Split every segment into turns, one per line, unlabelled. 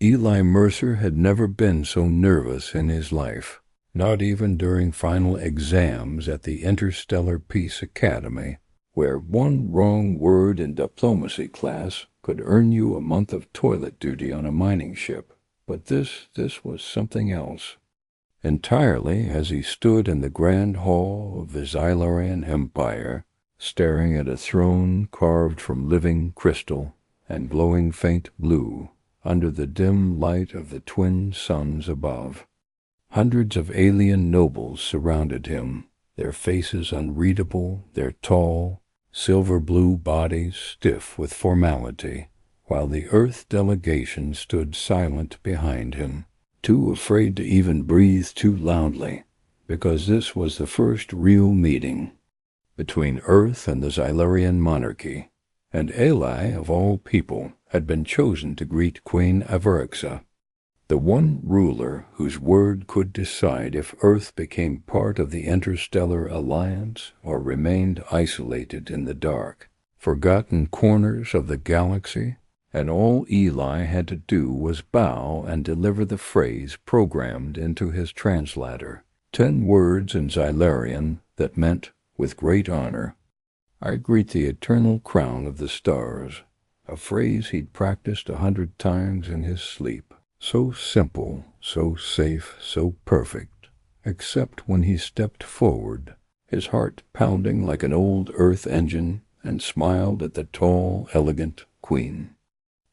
Eli Mercer had never been so nervous in his life, not even during final exams at the Interstellar Peace Academy, where one wrong word in diplomacy class could earn you a month of toilet duty on a mining ship. But this was something else. Entirely as he stood in the grand hall of the Xylarian Empire, staring at a throne carved from living crystal and glowing faint blue under the dim light of the twin suns above. Hundreds of alien nobles surrounded him, their faces unreadable, their tall, silver-blue bodies stiff with formality, while the Earth delegation stood silent behind him, too afraid to even breathe too loudly, because this was the first real meeting between Earth and the Xylarian monarchy, and Eli, of all people, had been chosen to greet Queen Avarixa, the one ruler whose word could decide if Earth became part of the interstellar alliance or remained isolated in the dark, forgotten corners of the galaxy, and all Eli had to do was bow and deliver the phrase programmed into his translator, 10 words in Xylarian that meant, with great honor, "I greet the eternal crown of the stars," a phrase he'd practiced 100 times in his sleep. So simple, so safe, so perfect, except when he stepped forward, his heart pounding like an old Earth engine, and smiled at the tall, elegant queen.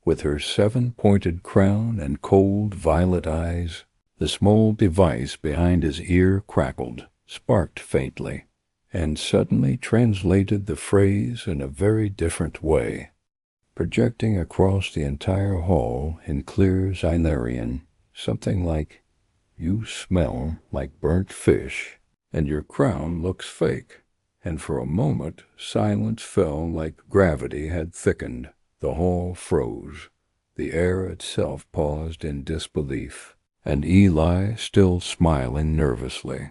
With her 7-pointed crown and cold violet eyes, the small device behind his ear crackled, sparked faintly, and suddenly translated the phrase in a very different way, projecting across the entire hall in clear Xylarian, something like, "You smell like burnt fish, and your crown looks fake." And for a moment silence fell like gravity had thickened. The hall froze. The air itself paused in disbelief, and Eli, still smiling nervously,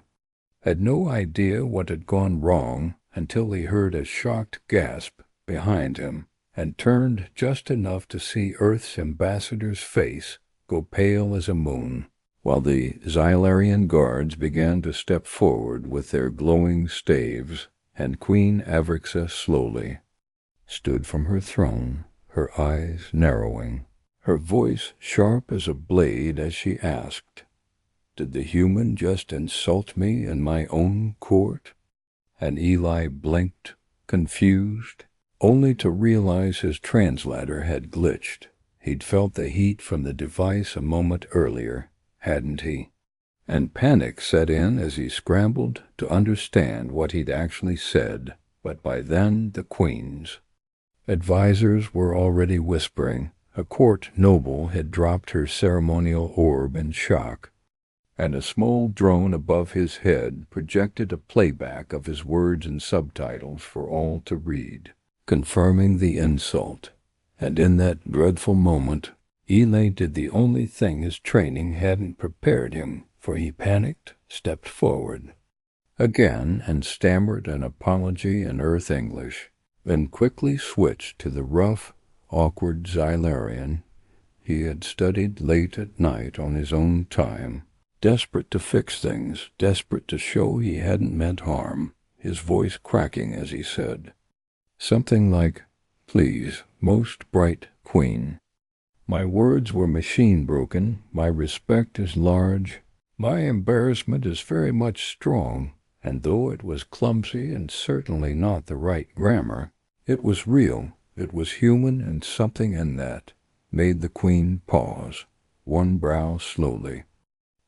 had no idea what had gone wrong until he heard a shocked gasp behind him, and turned just enough to see Earth's ambassador's face go pale as a moon, while the Xylarian guards began to step forward with their glowing staves, and Queen Avarixa slowly stood from her throne, her eyes narrowing, her voice sharp as a blade as she asked, "Did the human just insult me in my own court?" And Eli blinked, confused, only to realize his translator had glitched. He'd felt the heat from the device a moment earlier, hadn't he? And panic set in as he scrambled to understand what he'd actually said, but by then the queen's advisors were already whispering. A court noble had dropped her ceremonial orb in shock, and a small drone above his head projected a playback of his words and subtitles for all to read, confirming the insult. And in that dreadful moment, Eli did the only thing his training hadn't prepared him, for he panicked, stepped forward again, and stammered an apology in Earth English, then quickly switched to the rough, awkward Xylarian he had studied late at night on his own time, desperate to fix things, desperate to show he hadn't meant harm, his voice cracking as he said something like, "Please, most bright queen, my words were machine-broken, my respect is large, my embarrassment is very much strong, and though it was clumsy and certainly not the right grammar, it was real, it was human, and something in that made the queen pause, one brow slowly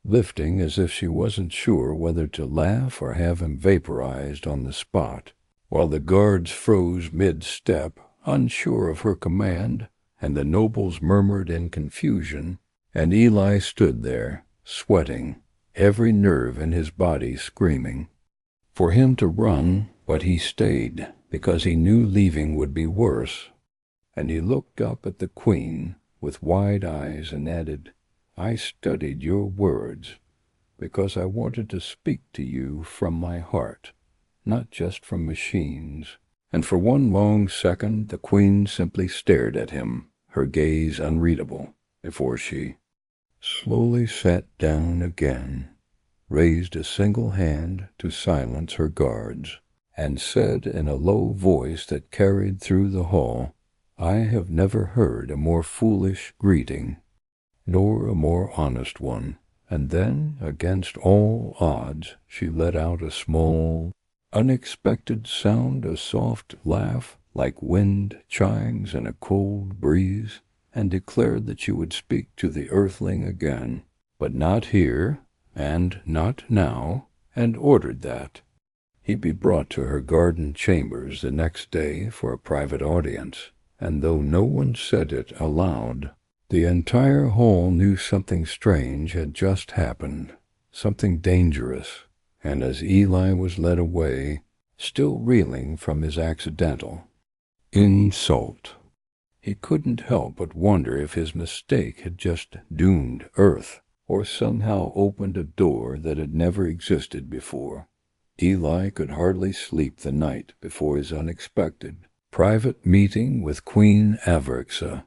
lifting as if she wasn't sure whether to laugh or have him vaporized on the spot, while the guards froze mid-step, unsure of her command, and the nobles murmured in confusion, and Eli stood there, sweating, every nerve in his body screaming for him to run, but he stayed, because he knew leaving would be worse. And he looked up at the queen with wide eyes and added, "I studied your words because I wanted to speak to you from my heart, not just from machines." And for one long second the queen simply stared at him, her gaze unreadable, before she slowly sat down again, raised a single hand to silence her guards, and said in a low voice that carried through the hall, "I have never heard a more foolish greeting, nor a more honest one." And then, against all odds, she let out a small, unexpected sound, a soft laugh, like wind chimes in a cold breeze, and declared that she would speak to the earthling again, but not here, and not now, and ordered that he be brought to her garden chambers the next day for a private audience. And though no one said it aloud, the entire hall knew something strange had just happened, something dangerous, and as Eli was led away, still reeling from his accidental insult, he couldn't help but wonder if his mistake had just doomed Earth, or somehow opened a door that had never existed before. Eli could hardly sleep the night before his unexpected private meeting with Queen Avarixa,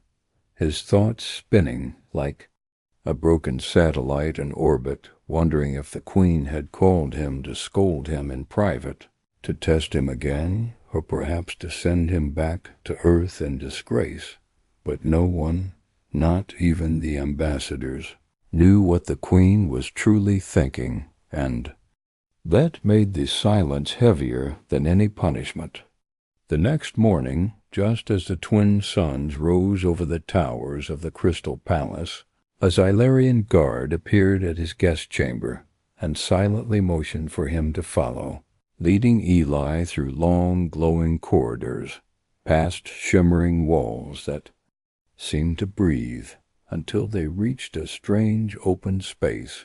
his thoughts spinning like a broken satellite in orbit, wondering if the Queen had called him to scold him in private, to test him again, or perhaps to send him back to Earth in disgrace. But no one, not even the ambassadors, knew what the Queen was truly thinking, and that made the silence heavier than any punishment. The next morning, just as the twin suns rose over the towers of the Crystal Palace, a Xylarian guard appeared at his guest chamber and silently motioned for him to follow, leading Eli through long, glowing corridors, past shimmering walls that seemed to breathe, until they reached a strange open space,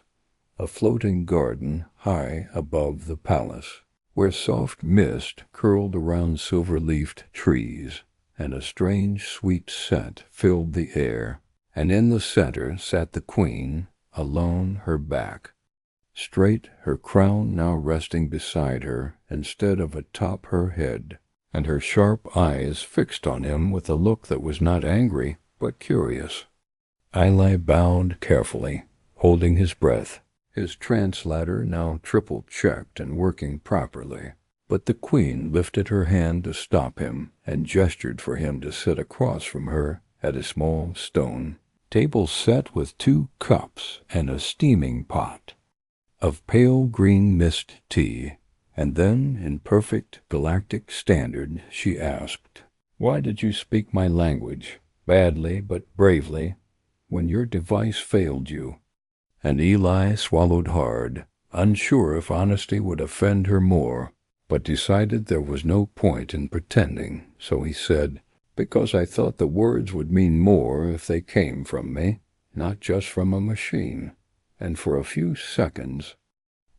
a floating garden high above the palace, where soft mist curled around silver-leafed trees, and a strange sweet scent filled the air. And in the center sat the Queen, alone, her back straight, her crown now resting beside her instead of atop her head, and her sharp eyes fixed on him with a look that was not angry, but curious. Eli bowed carefully, holding his breath, his translator now triple-checked and working properly. But the Queen lifted her hand to stop him and gestured for him to sit across from her at a small stone table set with 2 cups and a steaming pot of pale green mist tea. And then, in perfect galactic standard, she asked, "Why did you speak my language, badly but bravely, when your device failed you?" And Eli swallowed hard, unsure if honesty would offend her more, but decided there was no point in pretending, so he said, "Because I thought the words would mean more if they came from me, not just from a machine." And for a few seconds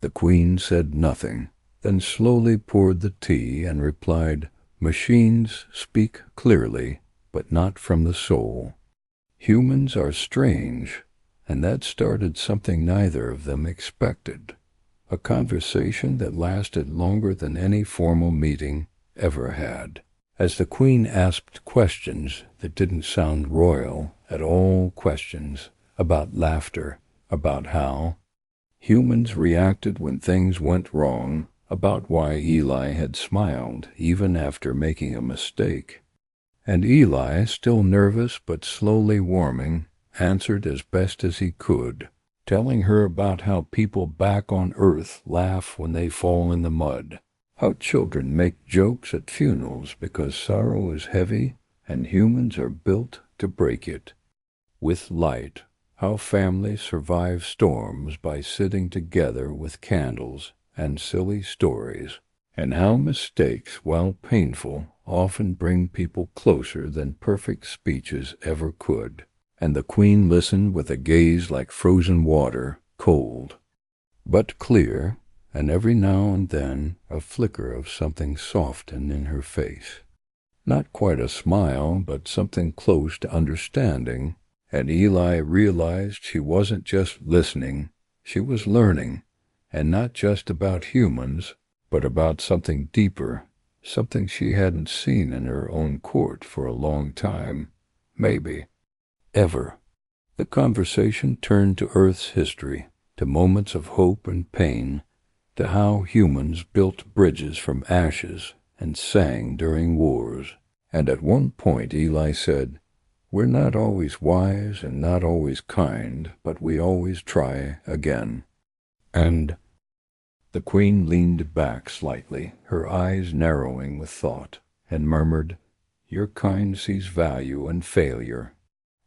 the Queen said nothing, then slowly poured the tea and replied, "Machines speak clearly, but not from the soul. Humans are strange." And that started something neither of them expected, a conversation that lasted longer than any formal meeting ever had, as the Queen asked questions that didn't sound royal at all, questions about laughter, about how humans reacted when things went wrong, about why Eli had smiled even after making a mistake. And Eli, still nervous but slowly warming, answered as best as he could, telling her about how people back on Earth laugh when they fall in the mud, how children make jokes at funerals because sorrow is heavy and humans are built to break it with light, how families survive storms by sitting together with candles and silly stories, and how mistakes, while painful, often bring people closer than perfect speeches ever could. And the Queen listened with a gaze like frozen water, cold, but clear, and every now and then a flicker of something softened in her face. Not quite a smile, but something close to understanding, and Eli realized she wasn't just listening, she was learning, and not just about humans, but about something deeper, something she hadn't seen in her own court for a long time, maybe ever. The conversation turned to Earth's history, to moments of hope and pain, to how humans built bridges from ashes and sang during wars. And at one point Eli said, "We're not always wise and not always kind, but we always try again." And the Queen leaned back slightly, her eyes narrowing with thought, and murmured, "Your kind sees value in failure.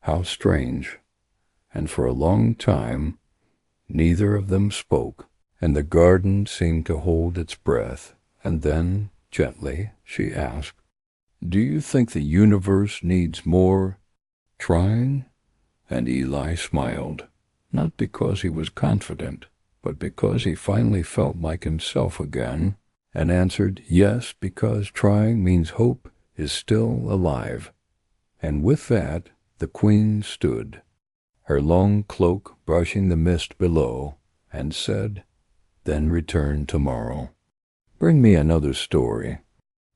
How strange." And for a long time, neither of them spoke, and the garden seemed to hold its breath. And then, gently, she asked, "Do you think the universe needs more trying?" And Eli smiled, not because he was confident, but because he finally felt like himself again, and answered, "Yes, because trying means hope is still alive." And with that, the Queen stood, her long cloak brushing the mist below, and said, "Then return tomorrow. Bring me another story,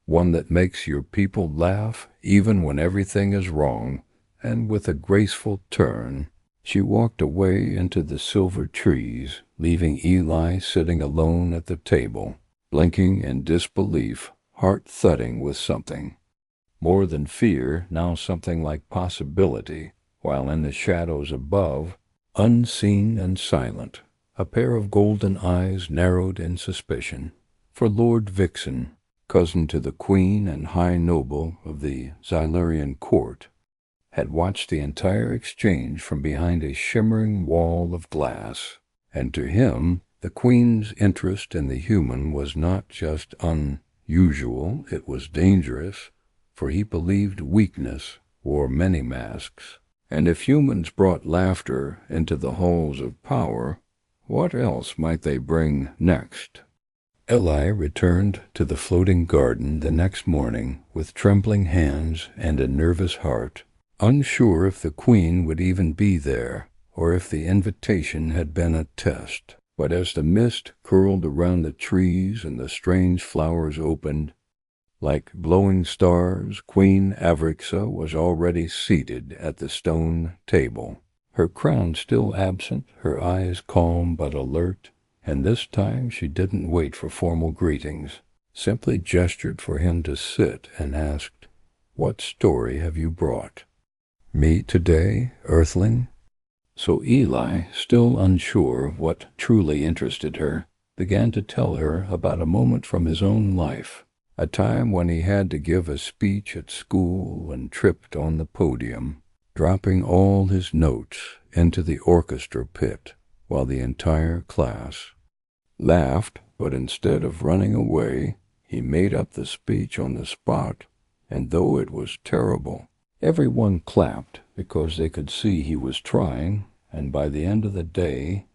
one that makes your people laugh even when everything is wrong." And with a graceful turn, she walked away into the silver trees, leaving Eli sitting alone at the table, blinking in disbelief, heart thudding with something. More than fear, now something like possibility, while in the shadows above, unseen and silent, a pair of golden eyes narrowed in suspicion. For Lord Vixen, cousin to the Queen and high noble of the Xylurian court, had watched the entire exchange from behind a shimmering wall of glass, and to him the Queen's interest in the human was not just unusual, it was dangerous, for he believed weakness wore many masks, and if humans brought laughter into the halls of power, what else might they bring next? Eli returned to the floating garden the next morning with trembling hands and a nervous heart, unsure if the Queen would even be there, or if the invitation had been a test. But as the mist curled around the trees and the strange flowers opened, like glowing stars, Queen Avrixa was already seated at the stone table, her crown still absent, her eyes calm but alert, and this time she didn't wait for formal greetings, simply gestured for him to sit and asked, "What story have you brought?" "Me today, Earthling?" So Eli, still unsure of what truly interested her, began to tell her about a moment from his own life, a time when he had to give a speech at school and tripped on the podium, dropping all his notes into the orchestra pit, while the entire class laughed, but instead of running away, he made up the speech on the spot, and though it was terrible, everyone clapped because they could see he was trying, and by the end of the day,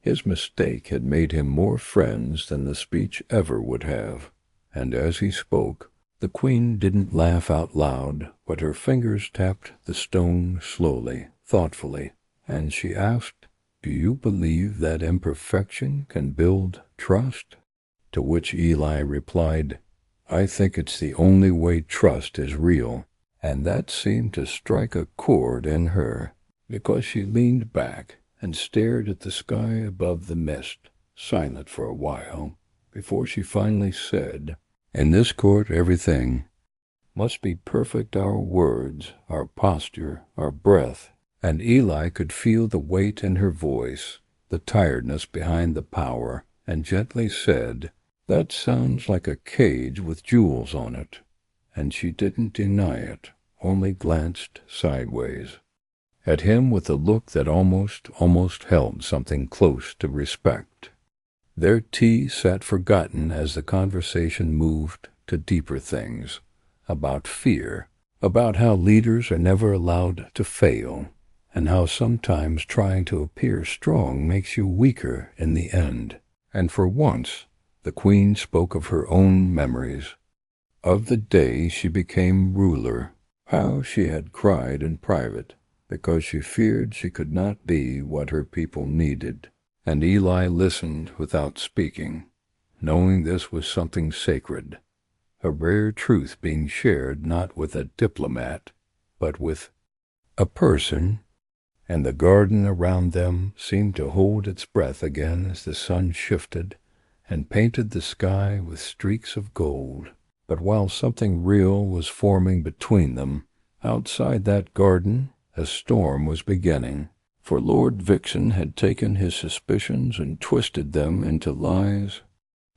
his mistake had made him more friends than the speech ever would have. And as he spoke, the Queen didn't laugh out loud, but her fingers tapped the stone slowly, thoughtfully, and she asked, "Do you believe that imperfection can build trust?" To which Eli replied, "I think it's the only way trust is real." And that seemed to strike a chord in her, because she leaned back and stared at the sky above the mist, silent for a while, before she finally said, "In this court everything must be perfect, our words, our posture, our breath." And Eli could feel the weight in her voice, the tiredness behind the power, and gently said, "That sounds like a cage with jewels on it." And she didn't deny it, only glanced sideways at him with a look that almost held something close to respect. Their tea sat forgotten as the conversation moved to deeper things, about fear, about how leaders are never allowed to fail, and how sometimes trying to appear strong makes you weaker in the end. And for once, the Queen spoke of her own memories, of the day she became ruler, how she had cried in private because she feared she could not be what her people needed. And Eli listened without speaking, knowing this was something sacred, a rare truth being shared not with a diplomat, but with a person, and the garden around them seemed to hold its breath again as the sun shifted and painted the sky with streaks of gold. But while something real was forming between them, outside that garden a storm was beginning, for Lord Vixen had taken his suspicions and twisted them into lies,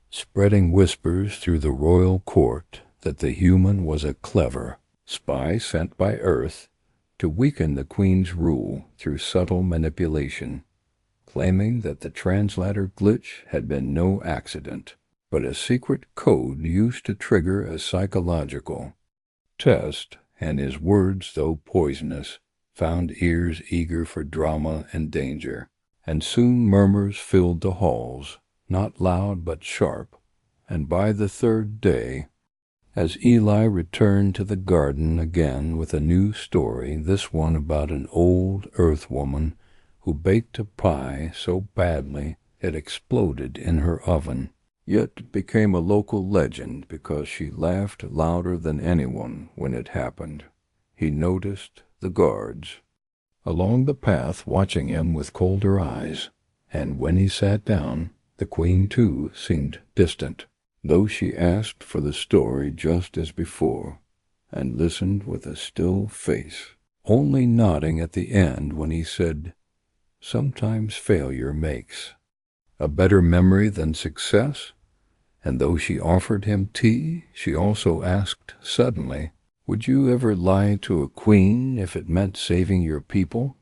spreading whispers through the royal court that the human was a clever spy sent by Earth to weaken the Queen's rule through subtle manipulation, claiming that the translator glitch had been no accident, but a secret code used to trigger a psychological test, and his words, though poisonous, found ears eager for drama and danger, and soon murmurs filled the halls, not loud but sharp, and by the third day, as Eli returned to the garden again with a new story, this one about an old earth woman who baked a pie so badly it exploded in her oven, yet became a local legend because she laughed louder than anyone when it happened. He noticed the guards along the path watching him with colder eyes, and when he sat down, the Queen too seemed distant, though she asked for the story just as before, and listened with a still face, only nodding at the end when he said, "Sometimes failure makes a better memory than success." And though she offered him tea, she also asked suddenly, "Would you ever lie to a queen if it meant saving your people?"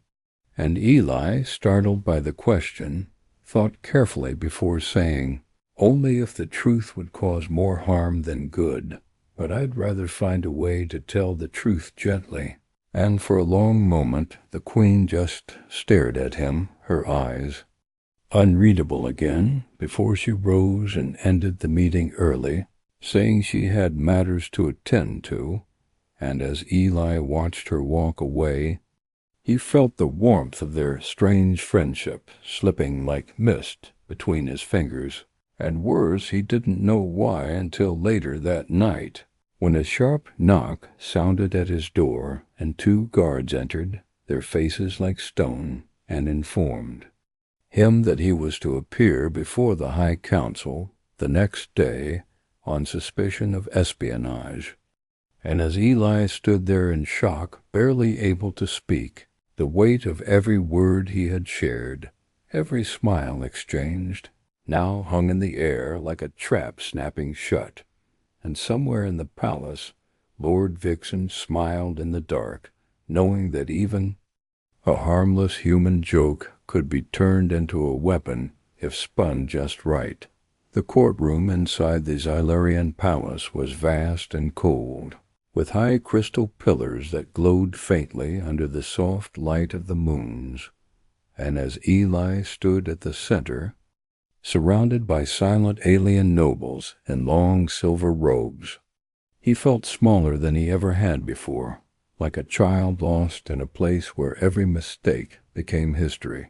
And Eli, startled by the question, thought carefully before saying, "Only if the truth would cause more harm than good. But I'd rather find a way to tell the truth gently." And for a long moment the Queen just stared at him, her eyes unreadable again, before she rose and ended the meeting early, saying she had matters to attend to, and as Eli watched her walk away, he felt the warmth of their strange friendship slipping like mist between his fingers, and worse, he didn't know why until later that night, when a sharp knock sounded at his door and 2 guards entered, their faces like stone, and informed him that he was to appear before the High Council the next day on suspicion of espionage. And as Eli stood there in shock, barely able to speak, the weight of every word he had shared, every smile exchanged, now hung in the air like a trap snapping shut, and somewhere in the palace Lord Vixen smiled in the dark, knowing that even a harmless human joke could be turned into a weapon if spun just right. The courtroom inside the Xylarian palace was vast and cold, with high crystal pillars that glowed faintly under the soft light of the moons, and as Eli stood at the center, surrounded by silent alien nobles in long silver robes, he felt smaller than he ever had before, like a child lost in a place where every mistake became history.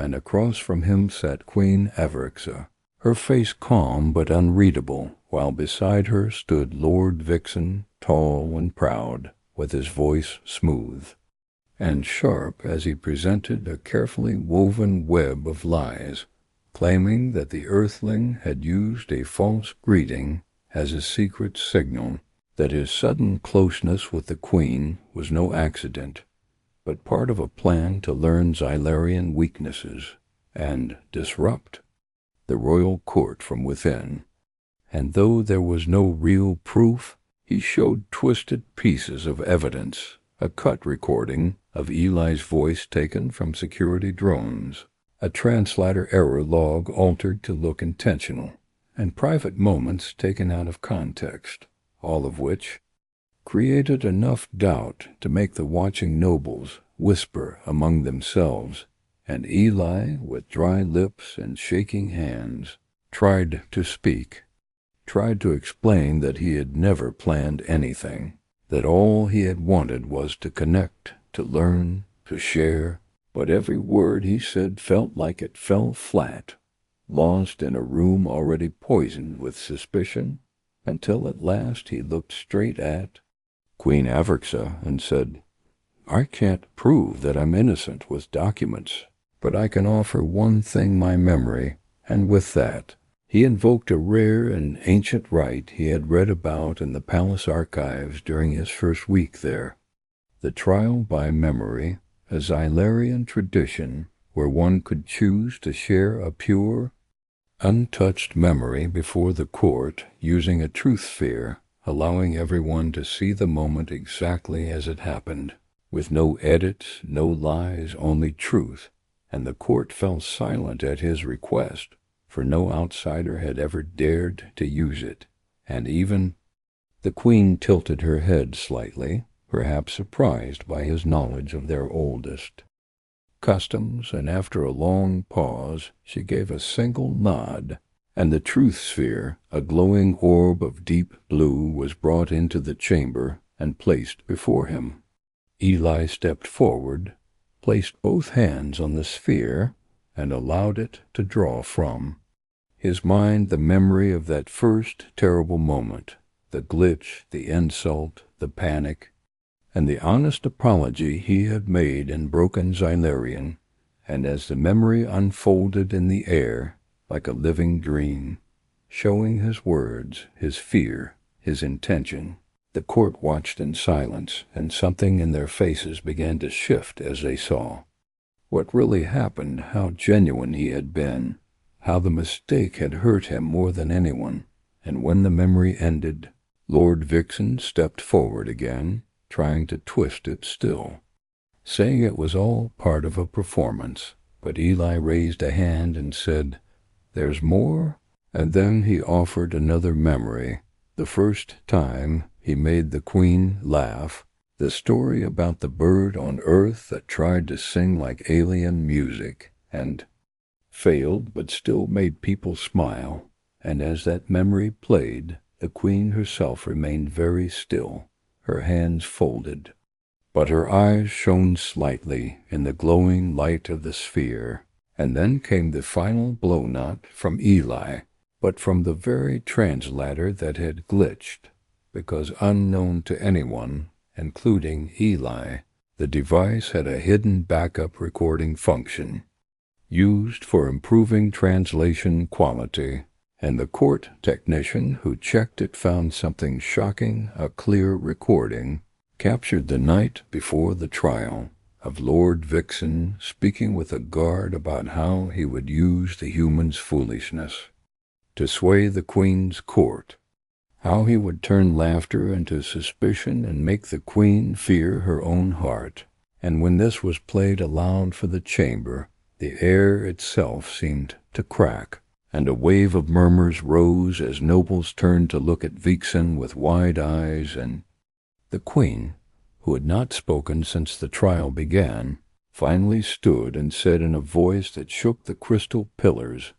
And across from him sat Queen Avarixa, her face calm but unreadable, while beside her stood Lord Vixen, tall and proud, with his voice smooth and sharp as he presented a carefully woven web of lies, claiming that the earthling had used a false greeting as a secret signal, that his sudden closeness with the Queen was no accident, but part of a plan to learn Xylarian weaknesses and disrupt the royal court from within. And though there was no real proof, he showed twisted pieces of evidence, a cut recording of Eli's voice taken from security drones, a translator error log altered to look intentional, and private moments taken out of context, all of which created enough doubt to make the watching nobles whisper among themselves, and Eli, with dry lips and shaking hands, tried to speak, tried to explain that he had never planned anything, that all he had wanted was to connect, to learn, to share, but every word he said felt like it fell flat, lost in a room already poisoned with suspicion, until at last he looked straight at Queen Avarixa and said, I can't prove that I'm innocent with documents, but I can offer one thing my memory, and with that, he invoked a rare and ancient rite he had read about in the palace archives during his first week there. The trial by memory, a Xylarian tradition where one could choose to share a pure, untouched memory before the court using a truth sphere, allowing everyone to see the moment exactly as it happened, with no edits, no lies, only truth, and the court fell silent at his request, for no outsider had ever dared to use it, and even the queen tilted her head slightly, perhaps surprised by his knowledge of their oldest customs, and after a long pause she gave a single nod, and the truth sphere, a glowing orb of deep blue, was brought into the chamber and placed before him. Eli stepped forward, placed both hands on the sphere, and allowed it to draw from his mind the memory of that first terrible moment, the glitch, the insult, the panic, and the honest apology he had made in broken Xylarian, and as the memory unfolded in the air like a living dream, showing his words, his fear, his intention, the court watched in silence, and something in their faces began to shift as they saw what really happened, how genuine he had been, how the mistake had hurt him more than anyone. And when the memory ended, Lord Vixen stepped forward again, trying to twist it still, saying it was all part of a performance. But Eli raised a hand and said, "There's more?" And then he offered another memory, the first time he made the queen laugh, the story about the bird on earth that tried to sing like alien music, and failed but still made people smile. And as that memory played, the queen herself remained very still, her hands folded, but her eyes shone slightly in the glowing light of the sphere. And then came the final blow, not from Eli, but from the very translator that had glitched, because unknown to anyone, including Eli, the device had a hidden backup recording function, used for improving translation quality, and the court technician who checked it found something shocking. A clear recording, captured the night before the trial, of Lord Vixen speaking with a guard about how he would use the human's foolishness to sway the queen's court, how he would turn laughter into suspicion and make the queen fear her own heart. And when this was played aloud for the chamber, the air itself seemed to crack, and a wave of murmurs rose as nobles turned to look at Vixen with wide eyes, and the queen, who had not spoken since the trial began, finally stood and said in a voice that shook the crystal pillars,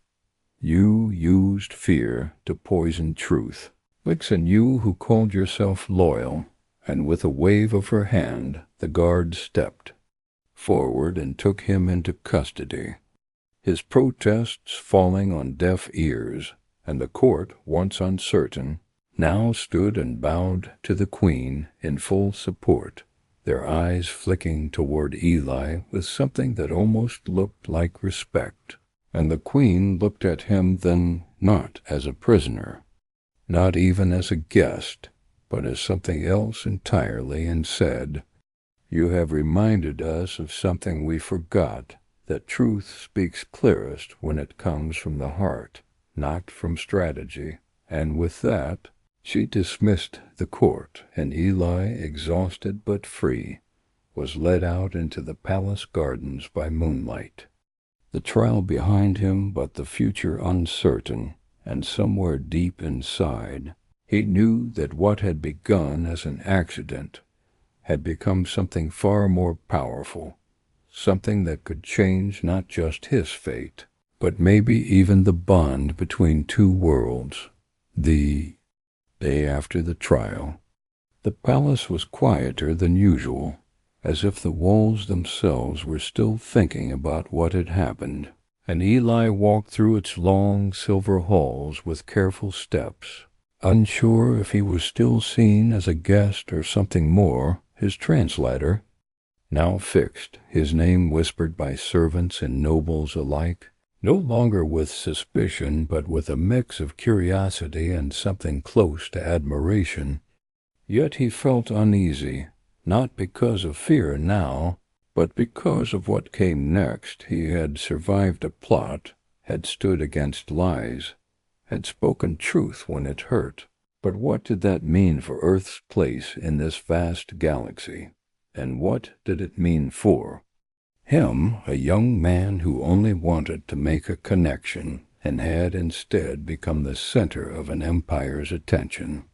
"You used fear to poison truth. Vixen, you who called yourself loyal." And with a wave of her hand, the guard stepped forward and took him into custody, his protests falling on deaf ears, and the court, once uncertain, now stood and bowed to the queen in full support, their eyes flicking toward Eli with something that almost looked like respect. And the queen looked at him then, not as a prisoner, not even as a guest, but as something else entirely, and said, "You have reminded us of something we forgot, that truth speaks clearest when it comes from the heart, not from strategy." And with that, she dismissed the court, and Eli, exhausted but free, was led out into the palace gardens by moonlight. The trial behind him, but the future uncertain, and somewhere deep inside, he knew that what had begun as an accident had become something far more powerful, something that could change not just his fate, but maybe even the bond between two worlds. The day after the trial, the palace was quieter than usual, as if the walls themselves were still thinking about what had happened, and Eli walked through its long silver halls with careful steps, unsure if he was still seen as a guest or something more. His translator, now fixed, his name whispered by servants and nobles alike, no longer with suspicion, but with a mix of curiosity and something close to admiration. Yet he felt uneasy, not because of fear now, but because of what came next. He had survived a plot, had stood against lies, had spoken truth when it hurt. But what did that mean for Earth's place in this vast galaxy? And what did it mean for him, a young man who only wanted to make a connection and had instead become the center of an empire's attention?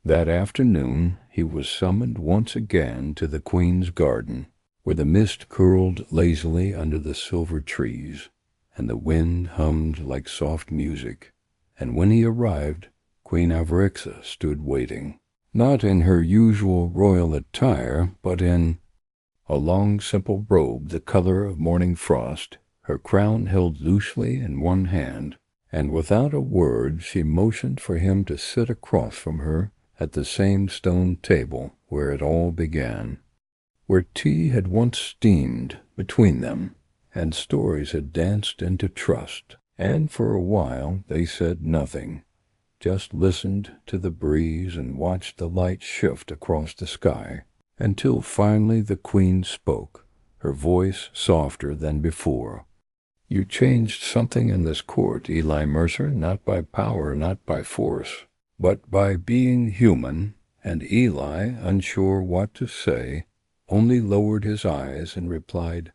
That afternoon he was summoned once again to the Queen's garden, where the mist curled lazily under the silver trees, and the wind hummed like soft music. And when he arrived, Queen Avarixa stood waiting, not in her usual royal attire, but in a long simple robe the color of morning frost, her crown held loosely in one hand, and without a word she motioned for him to sit across from her at the same stone table where it all began, where tea had once steamed between them, and stories had danced into trust. And for a while they said nothing, just listened to the breeze and watched the light shift across the sky, until finally the Queen spoke, her voice softer than before. "You changed something in this court, Eli Mercer, not by power, not by force, but by being human." And Eli, unsure what to say, only lowered his eyes and replied,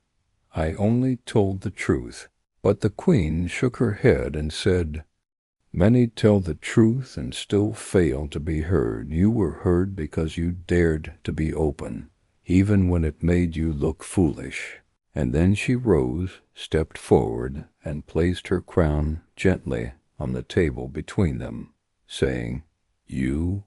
"I only told the truth." But the Queen shook her head and said, "Many tell the truth and still fail to be heard. You were heard because you dared to be open, even when it made you look foolish." And then she rose, stepped forward, and placed her crown gently on the table between them, saying, "You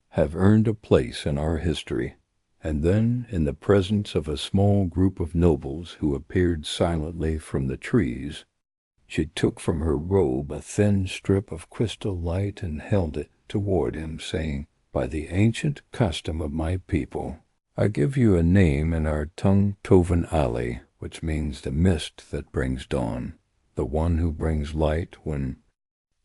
have earned a place in our history." And then, in the presence of a small group of nobles who appeared silently from the trees, she took from her robe a thin strip of crystal light and held it toward him, saying, "By the ancient custom of my people, I give you a name in our tongue, Tovan Ali, which means the mist that brings dawn, the one who brings light when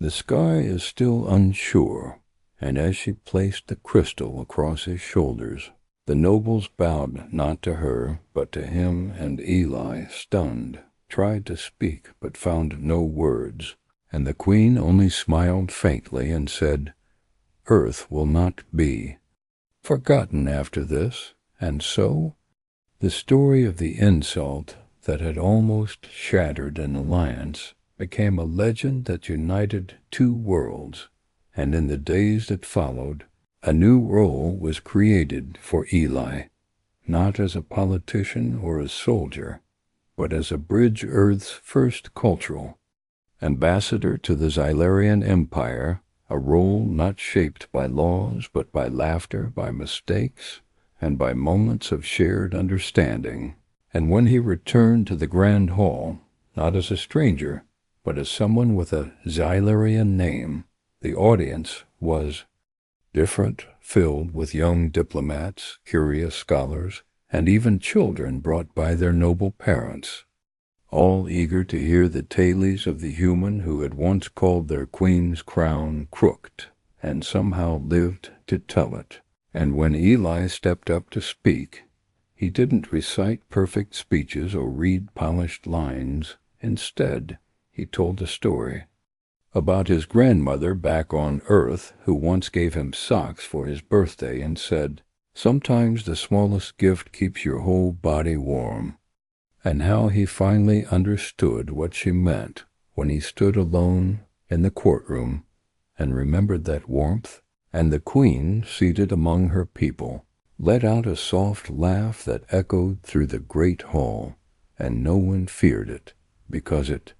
the sky is still unsure." And as she placed the crystal across his shoulders, the nobles bowed not to her, but to him, and Eli, stunned, tried to speak, but found no words. And the Queen only smiled faintly and said, "Earth will not be forgotten after this." And so, the story of the insult that had almost shattered an alliance became a legend that united two worlds, and in the days that followed, a new role was created for Eli, not as a politician or a soldier, but as a Bridge Earth's first cultural ambassador to the Xylarian Empire, a role not shaped by laws, but by laughter, by mistakes, and by moments of shared understanding. And when he returned to the Grand Hall, not as a stranger, but as someone with a Xylarian name, the audience was different, filled with young diplomats, curious scholars, and even children brought by their noble parents, all eager to hear the tales of the human who had once called their queen's crown crooked, and somehow lived to tell it. And when Eli stepped up to speak, he didn't recite perfect speeches or read polished lines. Instead, he told a story about his grandmother back on Earth, who once gave him socks for his birthday and said, "Sometimes the smallest gift keeps your whole body warm," and how he finally understood what she meant when he stood alone in the courtroom and remembered that warmth. And the Queen, seated among her people, let out a soft laugh that echoed through the great hall, and no one feared it, because it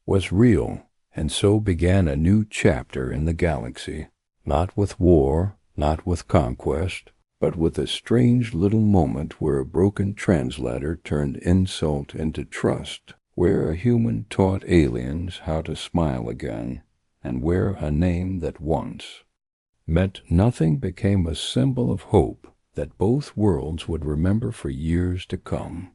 was real. And so began a new chapter in the galaxy, not with war, not with conquest, but with a strange little moment where a broken translator turned insult into trust, where a human taught aliens how to smile again, and where a name that once meant nothing became a symbol of hope that both worlds would remember for years to come.